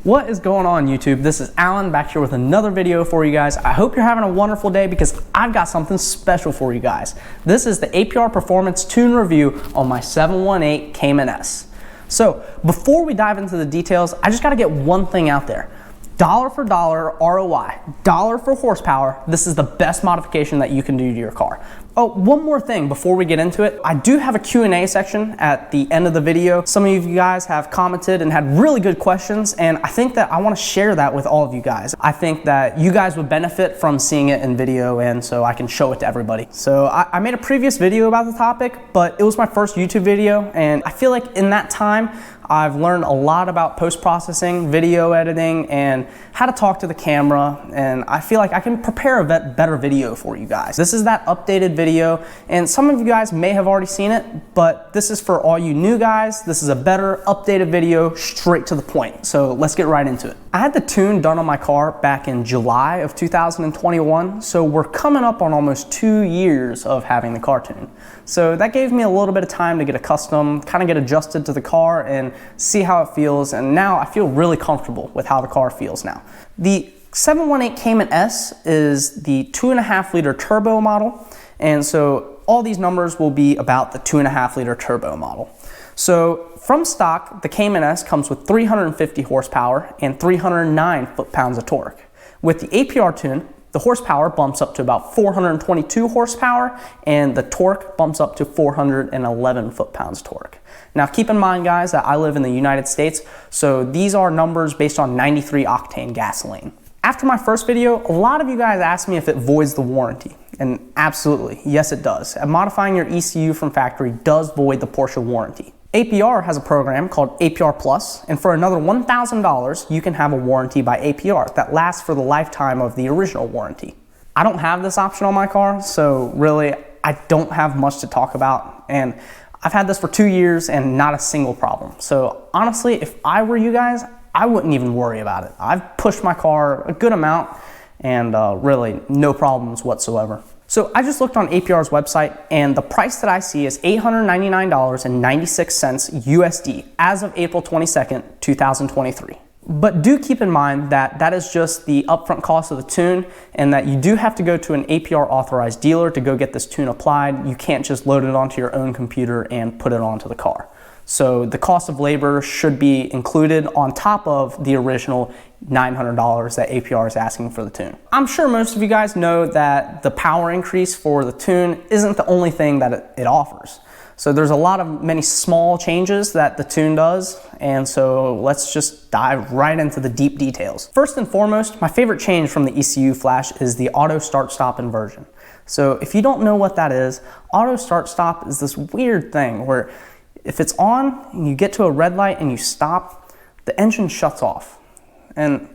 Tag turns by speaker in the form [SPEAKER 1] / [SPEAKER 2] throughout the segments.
[SPEAKER 1] What is going on, YouTube? This is Alan back here with another video for you guys. I hope you're having a wonderful day because I've got something special for you guys. This is the APR Performance tune review on my 718 Cayman S. So before we dive into the details, I just got to get one thing out there. Dollar for dollar ROI, dollar for horsepower, this is the best modification that you can do to your car. Oh, one more thing before we get into it. I do have a Q&A section at the end of the video. Some of you guys have commented and had really good questions, and I think that I want to share that with all of you guys. I think that you guys would benefit from seeing it in video, and so I can show it to everybody. So I made a previous video about the topic, but it was my first YouTube video, and I feel like in that time, I've learned a lot about post-processing, video editing, and how to talk to the camera, and I feel like I can prepare a better video for you guys. This is that updated video, and some of you guys may have already seen it, but this is for all you new guys. This is a better, updated video, straight to the point. So let's get right into it. I had the tune done on my car back in July of 2021, so we're coming up on almost 2 years of having the car tuned. So that gave me a little bit of time to get accustomed, kind of get adjusted to the car and see how it feels, and now I feel really comfortable with how the car feels now. The 718 Cayman S is the 2.5 liter turbo model, and so all these numbers will be about the 2.5 liter turbo model. So from stock, the Cayman S comes with 350 horsepower and 309 foot-pounds of torque. With the APR tune, the horsepower bumps up to about 422 horsepower and the torque bumps up to 411 foot-pounds torque. Now keep in mind, guys, that I live in the United States, so these are numbers based on 93 octane gasoline. After my first video, a lot of you guys asked me if it voids the warranty, and absolutely, yes it does. And modifying your ECU from factory does void the Porsche warranty. APR has a program called APR Plus, and for another $1,000, you can have a warranty by APR that lasts for the lifetime of the original warranty. I don't have this option on my car, so really, I don't have much to talk about, and I've had this for 2 years and not a single problem. So honestly, if I were you guys, I wouldn't even worry about it. I've pushed my car a good amount and really no problems whatsoever. So I just looked on APR's website, and the price that I see is $899.96 USD as of April 22nd, 2023. But do keep in mind that that is just the upfront cost of the tune, and that you do have to go to an APR authorized dealer to go get this tune applied. You can't just load it onto your own computer and put it onto the car. So the cost of labor should be included on top of the original $900 that APR is asking for the tune. I'm sure most of you guys know that the power increase for the tune isn't the only thing that it offers. So there's a lot of many small changes that the tune does, and so let's just dive right into the deep details. First and foremost, my favorite change from the ECU flash is the auto start-stop inversion. So if you don't know what that is, auto start-stop is this weird thing where if it's on and you get to a red light and you stop, the engine shuts off. And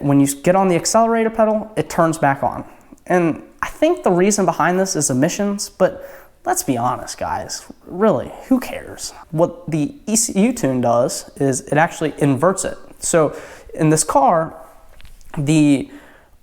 [SPEAKER 1] when you get on the accelerator pedal, it turns back on. And I think the reason behind this is emissions, but let's be honest, guys, really, who cares? What the ECU tune does is it actually inverts it. So in this car, the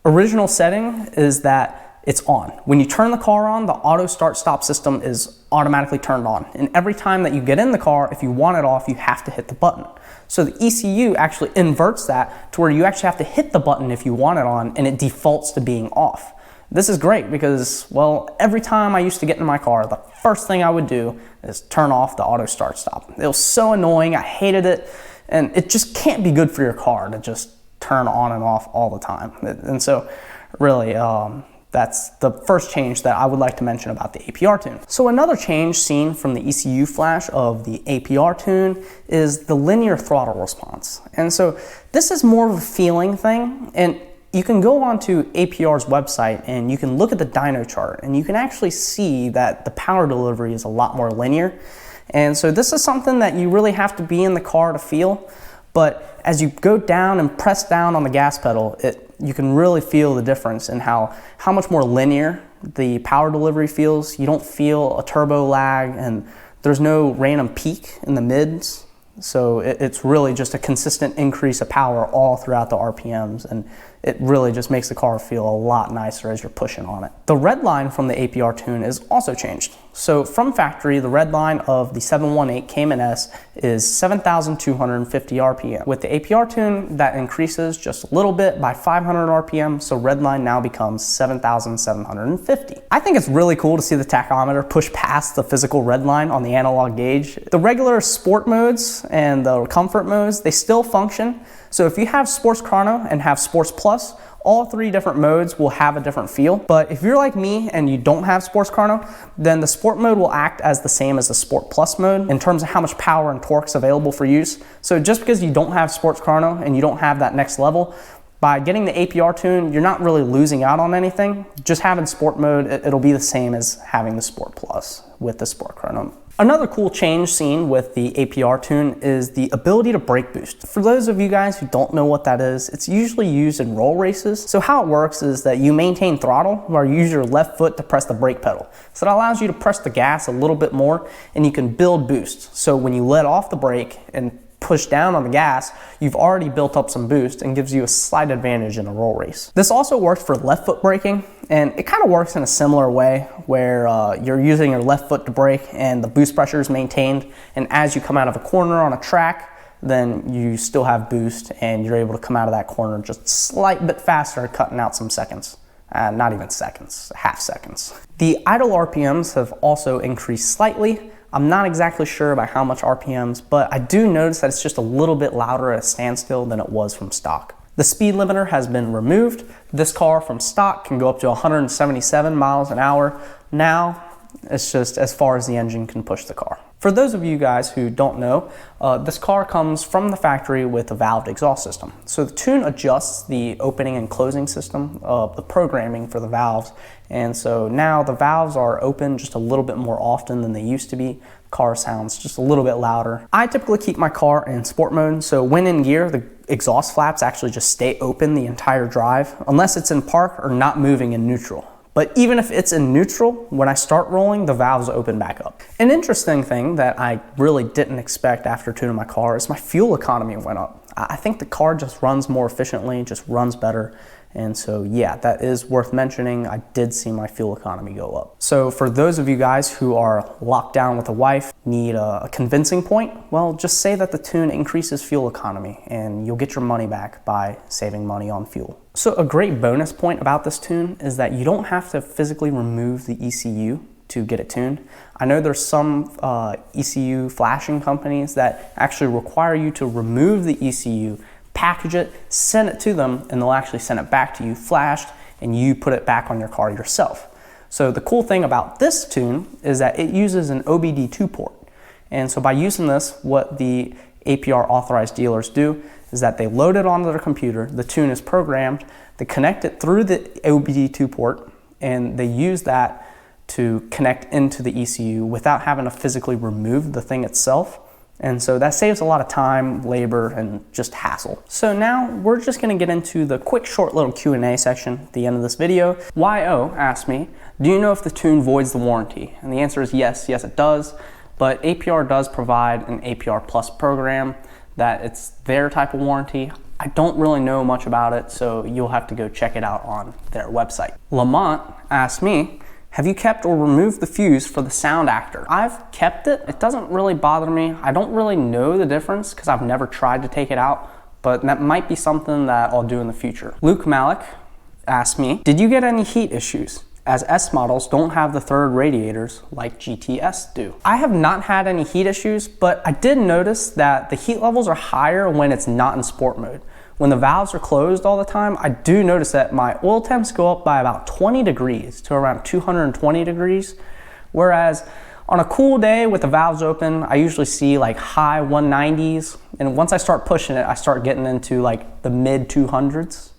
[SPEAKER 1] original setting is that it's on. When you turn the car on, the auto start-stop system is automatically turned on. And every time that you get in the car, if you want it off, you have to hit the button. So the ECU actually inverts that to where you actually have to hit the button if you want it on, and it defaults to being off. This is great because, well, every time I used to get in my car, the first thing I would do is turn off the auto start-stop. It was so annoying, I hated it, and it just can't be good for your car to just turn on and off all the time. And so really, that's the first change that I would like to mention about the APR tune. So another change seen from the ECU flash of the APR tune is the linear throttle response. And so this is more of a feeling thing, and you can go onto APR's website and you can look at the dyno chart and you can actually see that the power delivery is a lot more linear. And so this is something that you really have to be in the car to feel, but as you go down and press down on the gas pedal, you can really feel the difference in how much more linear the power delivery feels. You don't feel a turbo lag, and there's no random peak in the mids. So it's really just a consistent increase of power all throughout the RPMs, and it really just makes the car feel a lot nicer as you're pushing on it. The red line from the APR tune is also changed. So from factory, the red line of the 718 Cayman S is 7,250 RPM. With the APR tune, that increases just a little bit by 500 RPM, so red line now becomes 7,750. I think it's really cool to see the tachometer push past the physical red line on the analog gauge. The regular sport modes and the comfort modes, they still function. So if you have Sports Chrono and have Sports Plus, all three different modes will have a different feel. But if you're like me and you don't have Sports Chrono, then the Sport mode will act as the same as the Sport Plus mode in terms of how much power and torque is available for use. So just because you don't have Sports Chrono and you don't have that next level, by getting the APR tune, you're not really losing out on anything. Just having Sport mode, it'll be the same as having the Sport Plus with the Sport Chrono. Another cool change seen with the APR tune is the ability to brake boost. For those of you guys who don't know what that is, it's usually used in roll races. So how it works is that you maintain throttle where you use your left foot to press the brake pedal. So that allows you to press the gas a little bit more and you can build boost. So when you let off the brake and push down on the gas, you've already built up some boost and gives you a slight advantage in a roll race. This also works for left foot braking, and it kind of works in a similar way where you're using your left foot to brake and the boost pressure is maintained, and as you come out of a corner on a track, then you still have boost and you're able to come out of that corner just a slight bit faster, cutting out some seconds. Not even seconds, half seconds. The idle RPMs have also increased slightly. I'm not exactly sure about how much RPMs, but I do notice that it's just a little bit louder at a standstill than it was from stock. The speed limiter has been removed. This car from stock can go up to 177 miles an hour. Now, it's just as far as the engine can push the car. For those of you guys who don't know, this car comes from the factory with a valved exhaust system. So the tune adjusts the opening and closing system of the programming for the valves. And so now the valves are open just a little bit more often than they used to be. The car sounds just a little bit louder. I typically keep my car in sport mode, so when in gear, the exhaust flaps actually just stay open the entire drive, unless it's in park or not moving in neutral. But even if it's in neutral, when I start rolling, the valves open back up. An interesting thing that I really didn't expect after tuning my car is my fuel economy went up. I think the car just runs more efficiently, just runs better. And so yeah, that is worth mentioning. I did see my fuel economy go up. So for those of you guys who are locked down with a wife, need a convincing point, well, just say that the tune increases fuel economy and you'll get your money back by saving money on fuel. So a great bonus point about this tune is that you don't have to physically remove the ECU to get it tuned. I know there's some ECU flashing companies that actually require you to remove the ECU, package it, send it to them, and they'll actually send it back to you flashed, and you put it back on your car yourself. So the cool thing about this tune is that it uses an OBD2 port. And so by using this, what the APR authorized dealers do is that they load it onto their computer, the tune is programmed, they connect it through the OBD2 port, and they use that to connect into the ECU without having to physically remove the thing itself. And so that saves a lot of time, labor, and just hassle. So now we're just gonna get into the quick, short little Q&A section at the end of this video. YO asked me, do you know if the tune voids the warranty? And the answer is yes, it does. But APR does provide an APR Plus program that it's their type of warranty. I don't really know much about it, so you'll have to go check it out on their website. Lamont asked me, have you kept or removed the fuse for the sound actor? I've kept it. It doesn't really bother me. I don't really know the difference because I've never tried to take it out, but that might be something that I'll do in the future. Luke Malik asked me, did you get any heat issues, as S models don't have the third radiators like GTS do? I have not had any heat issues, but I did notice that the heat levels are higher when it's not in sport mode. When the valves are closed all the time, I do notice that my oil temps go up by about 20 degrees to around 220 degrees. Whereas on a cool day with the valves open, I usually see like high 190s. And once I start pushing it, I start getting into like the mid 200s.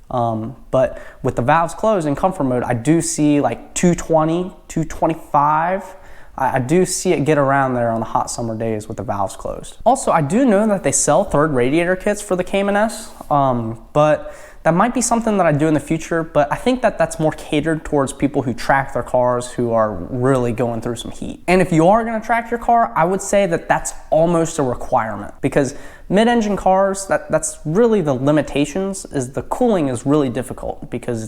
[SPEAKER 1] But with the valves closed in comfort mode, I do see like 220, 225. I do see it get around there on the hot summer days with the valves closed. Also, I do know that they sell third radiator kits for the Cayman S, but that might be something that I do in the future, but I think that that's more catered towards people who track their cars who are really going through some heat. And if you are gonna track your car, I would say that that's almost a requirement, because mid-engine cars, that's really the limitations, is the cooling is really difficult because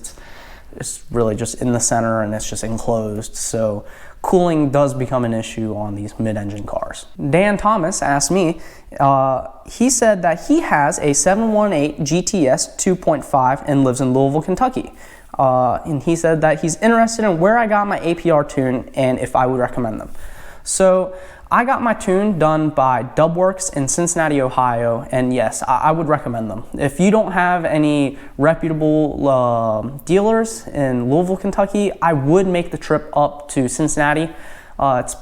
[SPEAKER 1] it's really just in the center and it's just enclosed. So cooling does become an issue on these mid-engine cars. Dan Thomas asked me, he said that he has a 718 GTS 2.5 and lives in Louisville, Kentucky. And he said that he's interested in where I got my APR tune and if I would recommend them. So I got my tune done by Dubworks in Cincinnati, Ohio, and yes, I would recommend them. If you don't have any reputable dealers in Louisville, Kentucky, I would make the trip up to Cincinnati. It's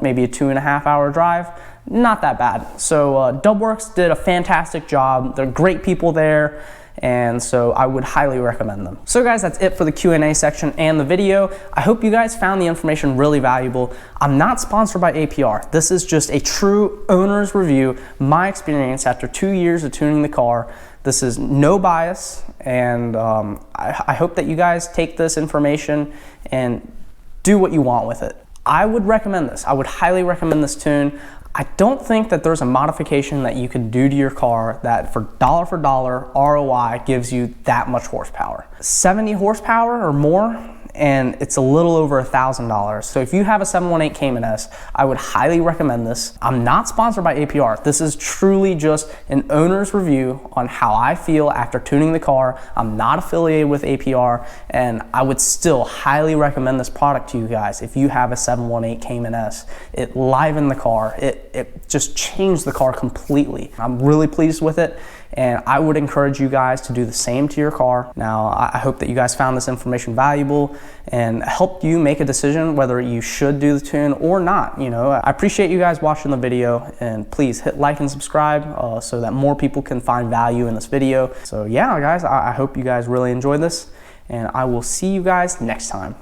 [SPEAKER 1] maybe a 2.5 hour drive? Not that bad. So Dubworks did a fantastic job. They're great people there, and so I would highly recommend them. So guys, that's it for the Q&A section and the video. I hope you guys found the information really valuable. I'm not sponsored by APR. This is just a true owner's review, my experience after 2 years of tuning the car. This is no bias, and I hope that you guys take this information and do what you want with it. I would recommend this. I would highly recommend this tune. I don't think that there's a modification that you can do to your car that for dollar ROI gives you that much horsepower. 70 horsepower or more, and it's a little over $1,000. So if you have a 718 Cayman S, I would highly recommend this. I'm not sponsored by APR. This is truly just an owner's review on how I feel after tuning the car. I'm not affiliated with APR, and I would still highly recommend this product to you guys if you have a 718 Cayman S. It livened the car. It just changed the car completely. I'm really pleased with it, and I would encourage you guys to do the same to your car. Now, I hope that you guys found this information valuable and helped you make a decision whether you should do the tune or not. You know, I appreciate you guys watching the video, and please hit like and subscribe so that more people can find value in this video. So yeah, guys, I hope you guys really enjoyed this, and I will see you guys next time.